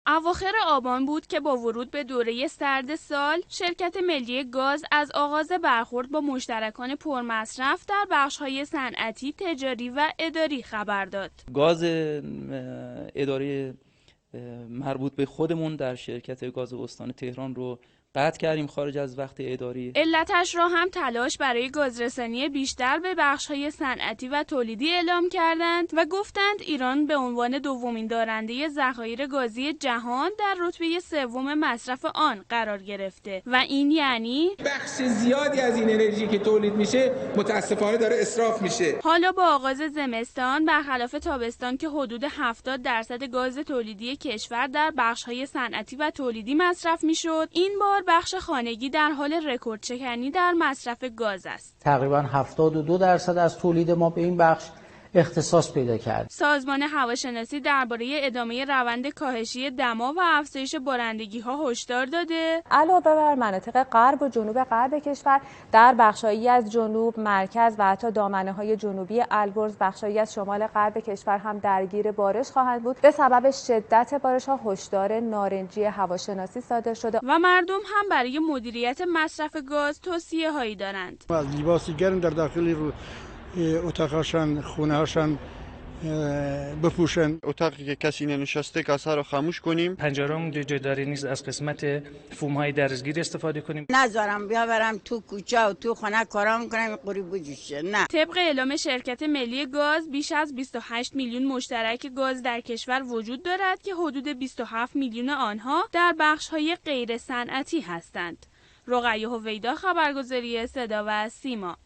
اواخر آبان بود که با ورود به دوره سرد سال، شرکت ملی گاز از آغاز برخورد با مشترکان پرمصرف در بخش‌های صنعتی، تجاری و اداری خبر داد. گاز اداری مربوط به خودمون در شرکت گاز استان تهران رو قطع کردیم خارج از وقت اداری. علتش را هم تلاش برای گازرسانی بیشتر به بخش‌های صنعتی و تولیدی اعلام کردند و گفتند ایران به عنوان دومین دارنده ذخایر گازی جهان در رتبه سوم مصرف آن قرار گرفته و این یعنی بخش زیادی از این انرژی که تولید میشه متاسفانه داره اسراف میشه. حالا با آغاز زمستان برخلاف تابستان که حدود 70% گاز تولیدی کشور در بخش‌های صنعتی و تولیدی مصرف میشد، این بار بخش خانگی در حال رکورد شکنی در مصرف گاز است. تقریباً 72% از تولید ما به این بخش اختصاص پیدا کرد. سازمان هواشناسی درباره ادامه روند کاهشی دما و افزایش بارندگی‌ها هشدار داده. علاوه بر مناطق غرب و جنوب غرب کشور، در بخشایی از جنوب، مرکز و حتی دامنه‌های جنوبی البرز، بخشایی از شمال غرب کشور هم درگیر بارش خواهند بود. به سبب شدت بارش‌ها هشدار نارنجی هواشناسی صادر شده و مردم هم برای مدیریت مصرف گاز توصیه‌هایی دارند. از لباس گرم در داخل اتاقشان، خونه‌هاشان بپوشن. اتاقی که کسی ننشسته گازها رو خاموش کنیم. پنجره‌مون جداری نیست، از قسمت فوم‌های درزگیر استفاده کنیم. نذارم بیاورم تو کوچه و تو خونه کارا می‌کنم قریب بجوشه. نه. طبق اعلام شرکت ملی گاز بیش از 28 میلیون مشترک گاز در کشور وجود دارد که حدود 27 میلیون آنها در بخش‌های غیر صنعتی هستند. رقیه هویدا، خبرگزاری صدا و سیما.